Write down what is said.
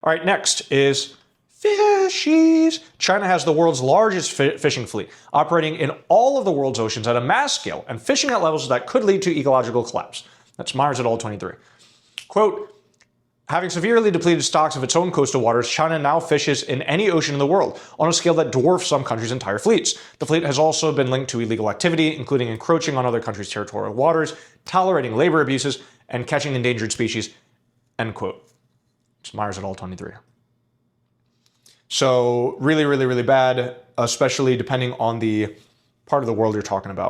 All right, next is fishies. China has the world's largest fishing fleet, operating in all of the world's oceans at a mass scale and fishing at levels that could lead to ecological collapse. That's Myers et al. 23. Quote, having severely depleted stocks of its own coastal waters, China now fishes in any ocean in the world on a scale that dwarfs some countries' entire fleets. The fleet has also been linked to illegal activity, including encroaching on other countries' territorial waters, tolerating labor abuses, and catching endangered species. End quote. It's Myers et al. 23. So really, really, really bad, especially depending on the part of the world you're talking about.